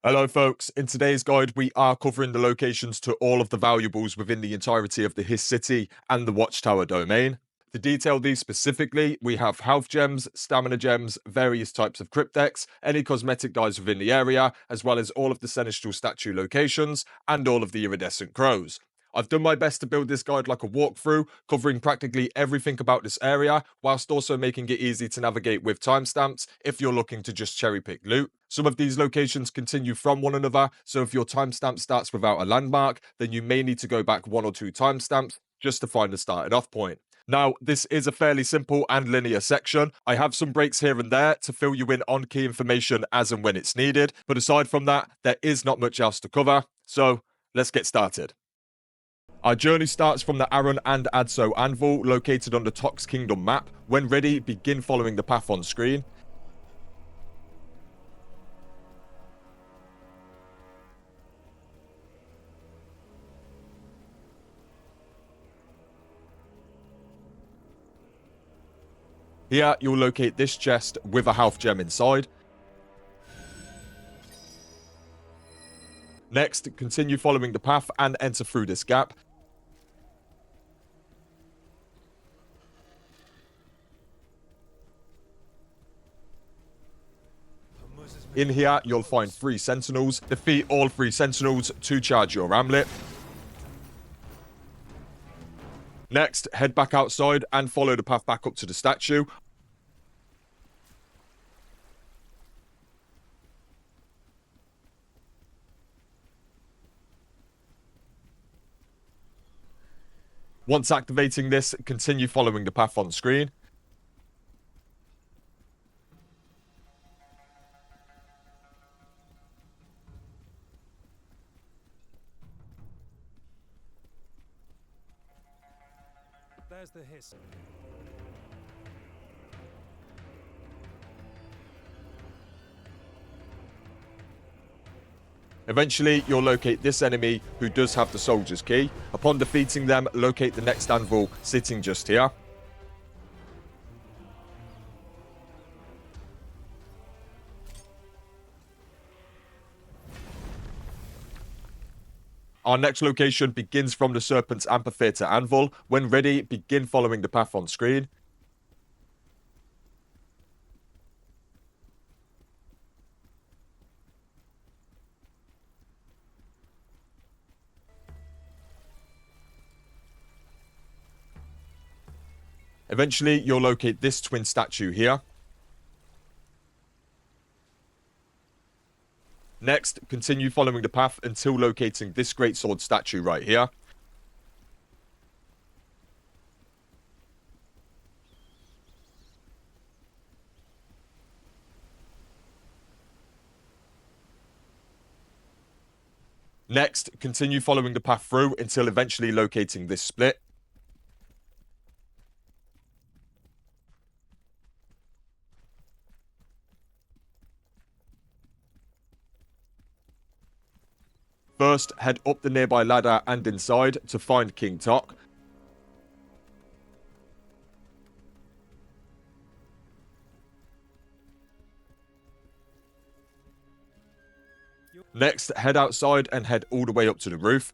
Hello folks, in today's guide we are covering the locations to all of the valuables within the entirety of the His City and the Watchtower domain. To detail these specifically, we have health gems, stamina gems, various types of Criptex, any cosmetic dyes within the area, as well as all of the Seneschal Statue locations, and all of the Iridescent Crows. I've done my best to build this guide like a walkthrough, covering practically everything about this area, whilst also making it easy to navigate with timestamps if you're looking to just cherry pick loot. Some of these locations continue from one another, so if your timestamp starts without a landmark, then you may need to go back one or two timestamps just to find the starting off point. Now, this is a fairly simple and linear section. I have some breaks here and there to fill you in on key information as and when it's needed, but aside from that, there is not much else to cover, so let's get started. Our journey starts from the Arran and Adso Anvil located on the Tox Kingdom map. When ready, begin following the path on screen. Here, you'll locate this chest with a health gem inside. Next, continue following the path and enter through this gap. In here, you'll find 3 sentinels. Defeat all 3 sentinels to charge your amulet. Next, head back outside and follow the path back up to the statue. Once activating this, continue following the path on screen. There's the hiss. Eventually, you'll locate this enemy who does have the soldier's key. Upon defeating them, locate the next anvil sitting just here. Our next location begins from the Serpent's Amphitheatre Anvil. When ready, begin following the path on screen. Eventually, you'll locate this twin statue here. Next, continue following the path until locating this greatsword statue right here. Next, continue following the path through until eventually locating this split. First, head up the nearby ladder and inside to find King Tok. Next, head outside and head all the way up to the roof.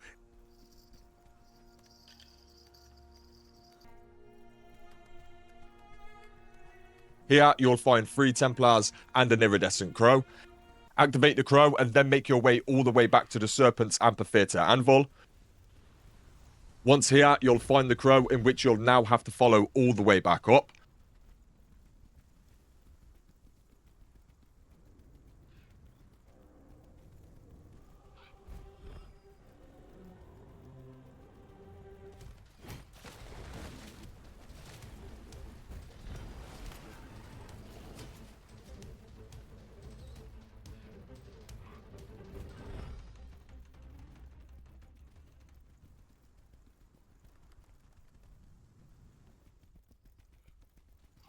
Here, you'll find 3 Templars and an Iridescent Crow. Activate the crow and then make your way all the way back to the Serpent's Amphitheatre Anvil. Once here, you'll find the crow, in which you'll now have to follow all the way back up.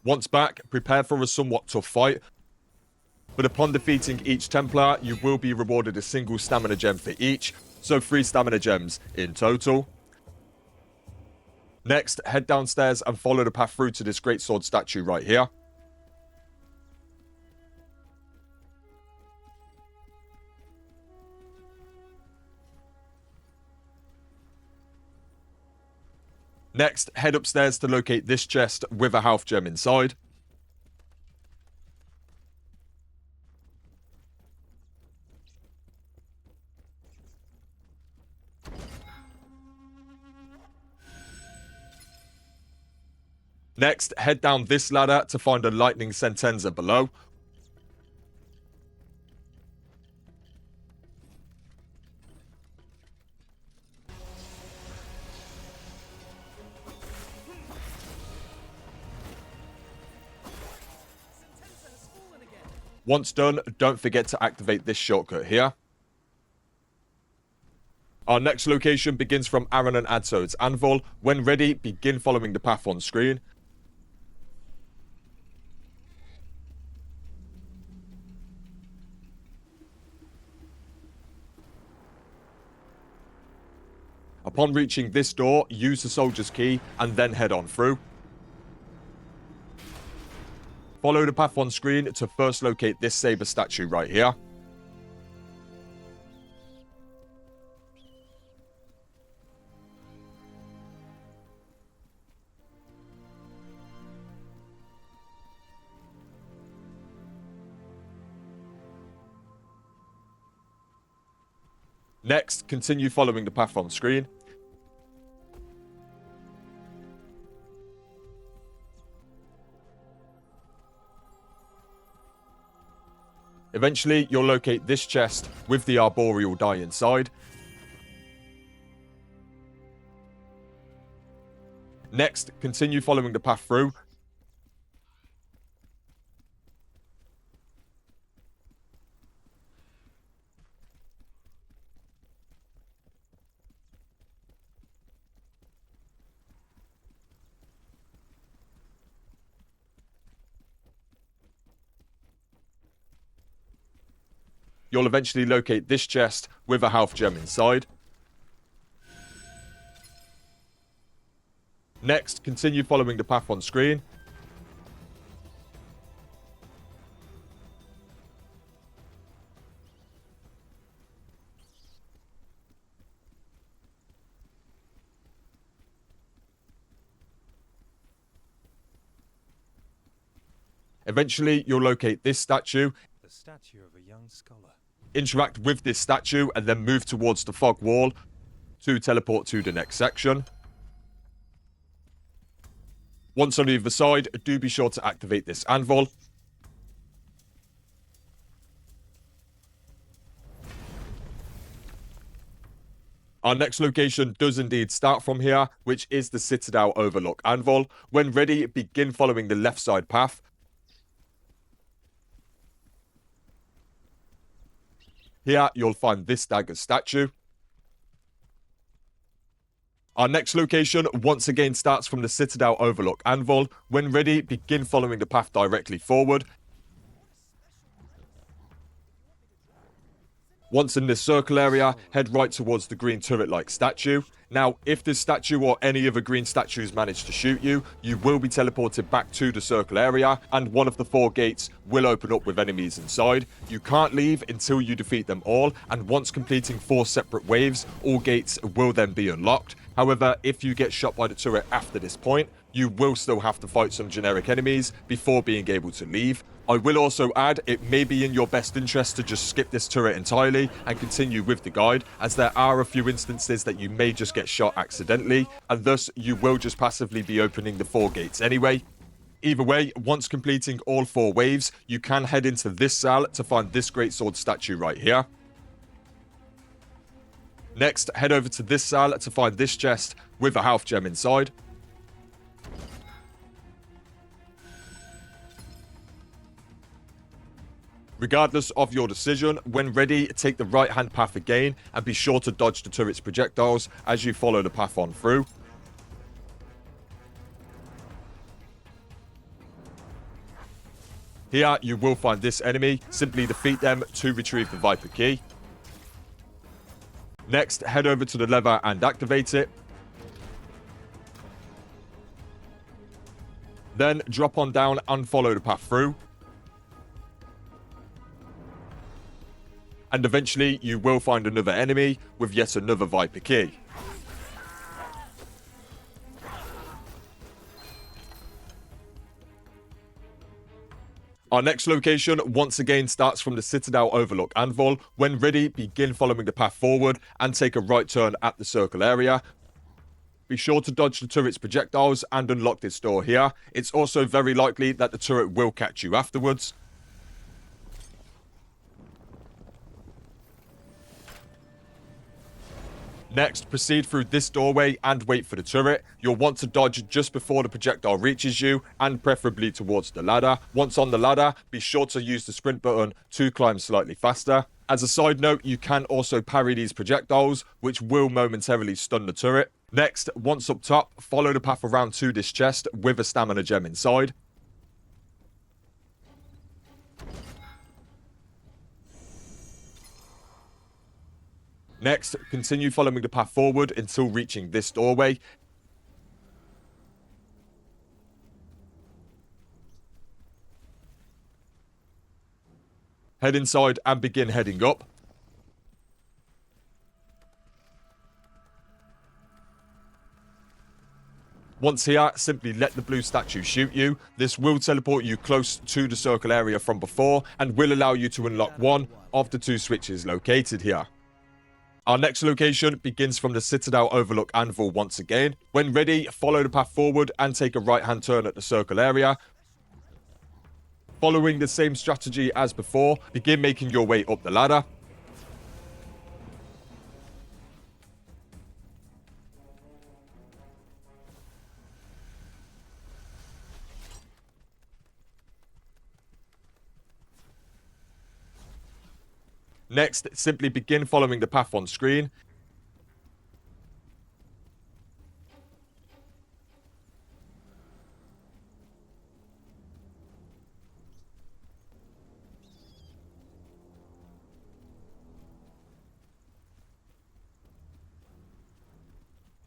Once back, prepare for a somewhat tough fight, but upon defeating each Templar, you will be rewarded a single stamina gem for each, so 3 stamina gems in total. Next, head downstairs and follow the path through to this greatsword statue right here. Next, head upstairs to locate this chest with a health gem inside. Next, head down this ladder to find a lightning sentenza below. Once done, don't forget to activate this shortcut here. Our next location begins from Aaron and Adso's Anvil. When ready, begin following the path on screen. Upon reaching this door, use the soldier's key and then head on through. Follow the path on screen to first locate this Sabre statue right here. Next, continue following the path on screen. Eventually, you'll locate this chest with the Arboreal dye inside. Next, continue following the path through. You'll eventually locate this chest with a health gem inside. Next, continue following the path on screen. Eventually, you'll locate this statue. The statue of a young scholar. Interact with this statue and then move towards the fog wall to teleport to the next section. Once on the other side, do be sure to activate this anvil. Our next location does indeed start from here, which is the Citadel Overlook Anvil. When ready, begin following the left side path. Here, you'll find this Daggers Statue. Our next location once again starts from the Citadel Overlook Anvil. When ready, begin following the path directly forward. Once in this circle area, head right towards the green turret-like statue. Now, if this statue or any other green statues manage to shoot you, you will be teleported back to the circle area, and one of the 4 gates will open up with enemies inside. You can't leave until you defeat them all, and once completing 4 separate waves, all gates will then be unlocked. However, if you get shot by the turret after this point, you will still have to fight some generic enemies before being able to leave. I will also add, it may be in your best interest to just skip this turret entirely and continue with the guide, as there are a few instances that you may just get shot accidentally, and thus you will just passively be opening the 4 gates anyway. Either way, once completing all 4 waves, you can head into this cell to find this greatsword statue right here. Next, head over to this cell to find this chest with a health gem inside. Regardless of your decision, when ready, take the right-hand path again and be sure to dodge the turret's projectiles as you follow the path on through. Here, you will find this enemy. Simply defeat them to retrieve the Viper key. Next, head over to the lever and activate it. Then, drop on down and follow the path through. And eventually, you will find another enemy with yet another Viper key. Our next location once again starts from the Citadel Overlook Anvil. When ready, begin following the path forward and take a right turn at the circle area. Be sure to dodge the turret's projectiles and unlock this door here. It's also very likely that the turret will catch you afterwards. Next, proceed through this doorway and wait for the turret. You'll want to dodge just before the projectile reaches you and preferably towards the ladder. Once on the ladder, be sure to use the sprint button to climb slightly faster. As a side note, you can also parry these projectiles, which will momentarily stun the turret. Next, once up top, follow the path around to this chest with a stamina gem inside. Next, continue following the path forward until reaching this doorway. Head inside and begin heading up. Once here, simply let the blue statue shoot you. This will teleport you close to the circle area from before and will allow you to unlock one of the 2 switches located here. Our next location begins from the Citadel Overlook Anvil once again. When ready, follow the path forward and take a right-hand turn at the circle area. Following the same strategy as before, begin making your way up the ladder. Next, simply begin following the path on screen.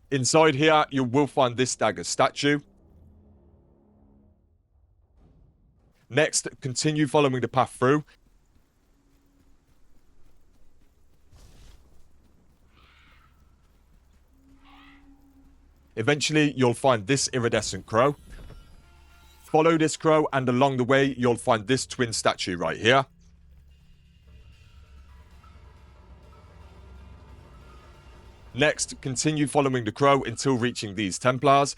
Inside here, you will find this Daggers Statue. Next, continue following the path through. Eventually, you'll find this Iridescent Crow. Follow this crow, and along the way, you'll find this twin statue right here. Next, continue following the crow until reaching these Templars.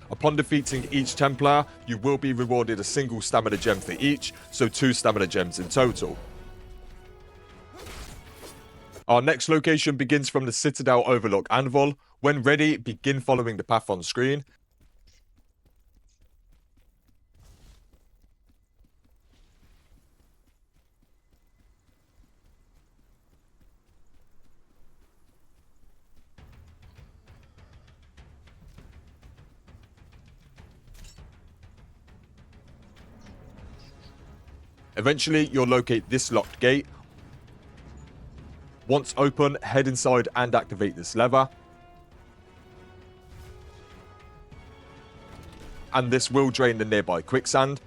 Upon defeating each Templar, you will be rewarded a single stamina gem for each, so 2 stamina gems in total. Our next location begins from the Citadel Overlook Anvil. When ready, begin following the path on screen. Eventually, you'll locate this locked gate. Once open, head inside and activate this lever. And this will drain the nearby quicksand.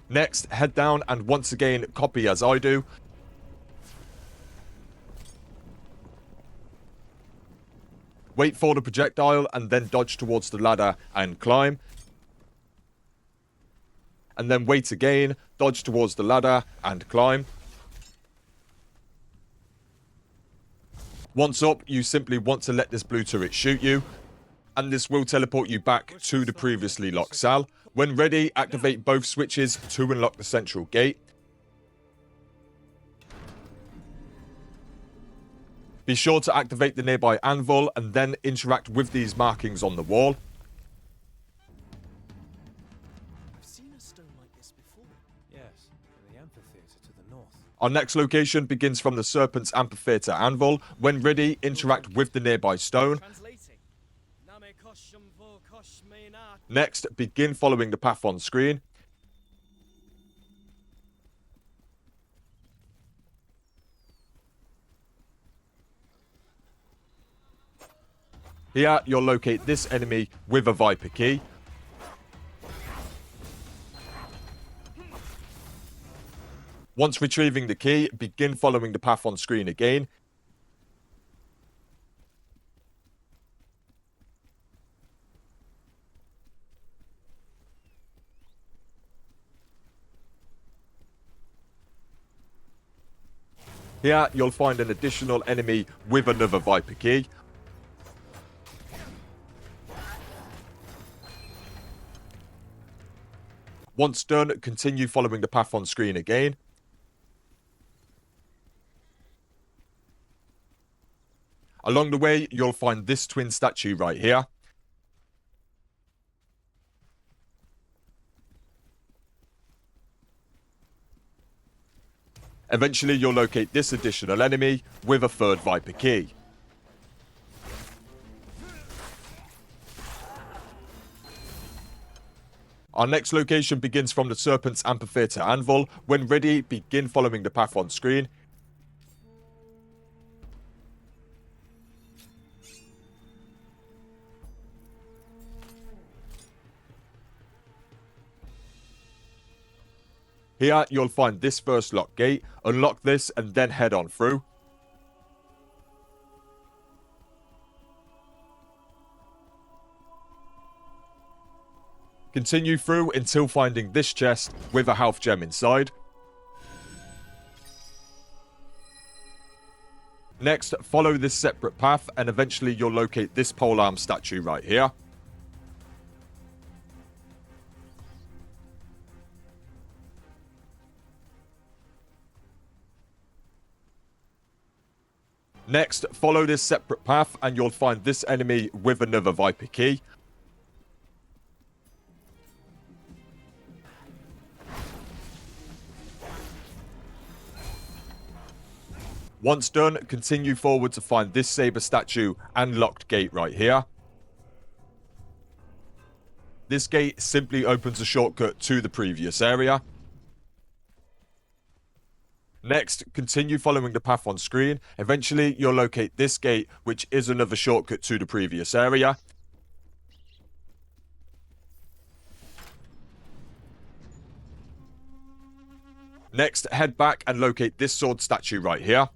Next, head down and once again copy as I do. Wait for the projectile and then dodge towards the ladder and climb. And then wait again, dodge towards the ladder and climb. Once up, you simply want to let this blue turret shoot you, and this will teleport you back to the previously locked cell. When ready, activate both switches to unlock the central gate. Be sure to activate the nearby anvil and then interact with these markings on the wall. Our next location begins from the Serpent's Amphitheatre Anvil. When ready, interact with the nearby stone. Next, begin following the path on screen. Here, you'll locate this enemy with a Viper key. Once retrieving the key, begin following the path on screen again. Here, you'll find an additional enemy with another Viper key. Once done, continue following the path on screen again. Along the way, you'll find this twin statue right here. Eventually, you'll locate this additional enemy with a third Viper key. Our next location begins from the Serpent's Amphitheatre Anvil. When ready, begin following the path on screen. Here, you'll find this first lock gate. Unlock this and then head on through. Continue through until finding this chest with a health gem inside. Next, follow this separate path and eventually you'll locate this Polearm statue right here. Next, follow this separate path and you'll find this enemy with another Viper key. Once done, continue forward to find this Sabre statue and locked gate right here. This gate simply opens a shortcut to the previous area. Next, continue following the path on screen. Eventually, you'll locate this gate, which is another shortcut to the previous area. Next, head back and locate this sword statue right here.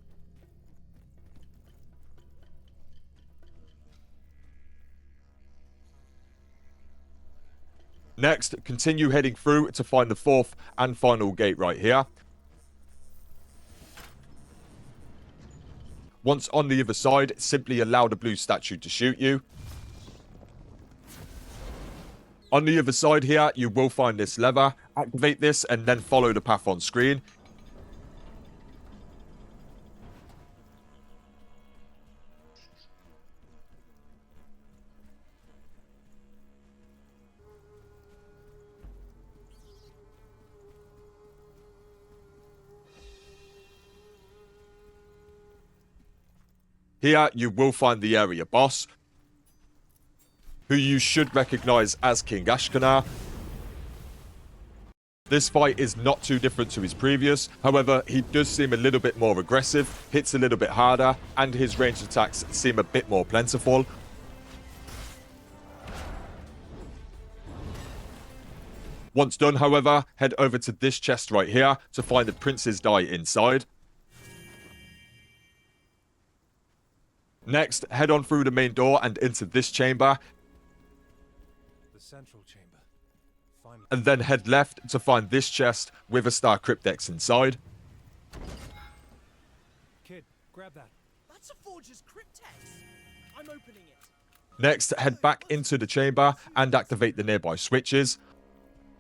Next, continue heading through to find the fourth and final gate right here. Once on the other side, simply allow the blue statue to shoot you. On the other side here, you will find this lever. Activate this and then follow the path on screen. Here, you will find the area boss, who you should recognize as King Ashkhanar. This fight is not too different to his previous, however, he does seem a little bit more aggressive, hits a little bit harder, and his ranged attacks seem a bit more plentiful. Once done, however, head over to this chest right here to find the Prince's Die inside. Next, head on through the main door and into this chamber. The central chamber. Find... And then head left to find this chest with a star Criptex inside. Kid, grab that. That's a forger's Criptex. I'm opening it. Next, head back into the chamber and activate the nearby switches.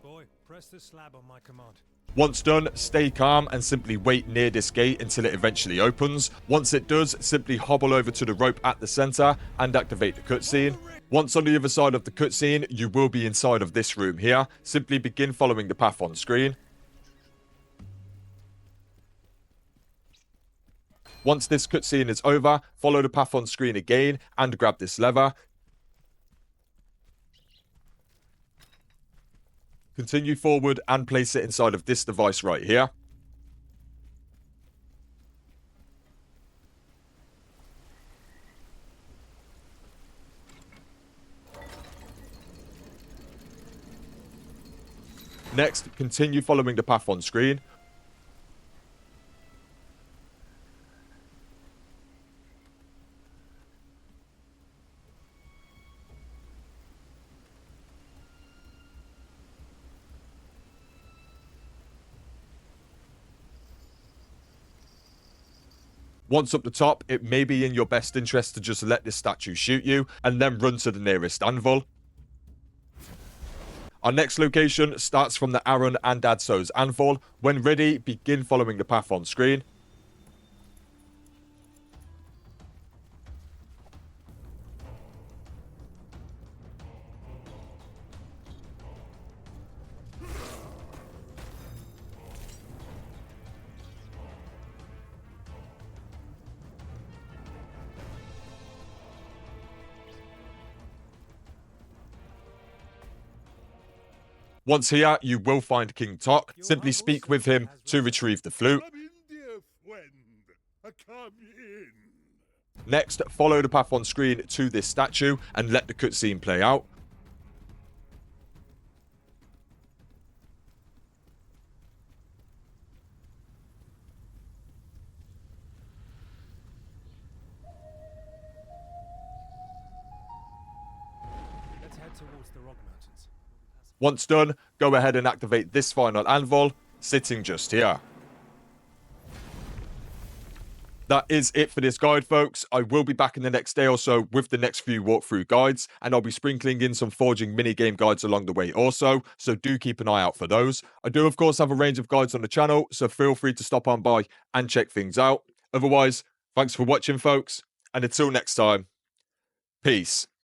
Boy, press the slab on my command. Once done, stay calm and simply wait near this gate until it eventually opens. Once it does, simply hobble over to the rope at the center and activate the cutscene. Once on the other side of the cutscene, you will be inside of this room here. Simply begin following the path on screen. Once this cutscene is over, follow the path on screen again and grab this lever. Continue forward and place it inside of this device right here. Next, continue following the path on screen. Once up the top, it may be in your best interest to just let this statue shoot you, and then run to the nearest anvil. Our next location starts from the Aaron and Adso's anvil. When ready, begin following the path on screen. Once here, you will find King Tok. Simply speak with him to retrieve the flute. Come in, dear friend. Come in. Next, follow the path on screen to this statue and let the cutscene play out. Let's head towards the Rock Mountains. Once done, go ahead and activate this final anvil, sitting just here. That is it for this guide, folks. I will be back in the next day or so with the next few walkthrough guides, and I'll be sprinkling in some forging minigame guides along the way also, so do keep an eye out for those. I do, of course, have a range of guides on the channel, so feel free to stop on by and check things out. Otherwise, thanks for watching, folks, and until next time, peace.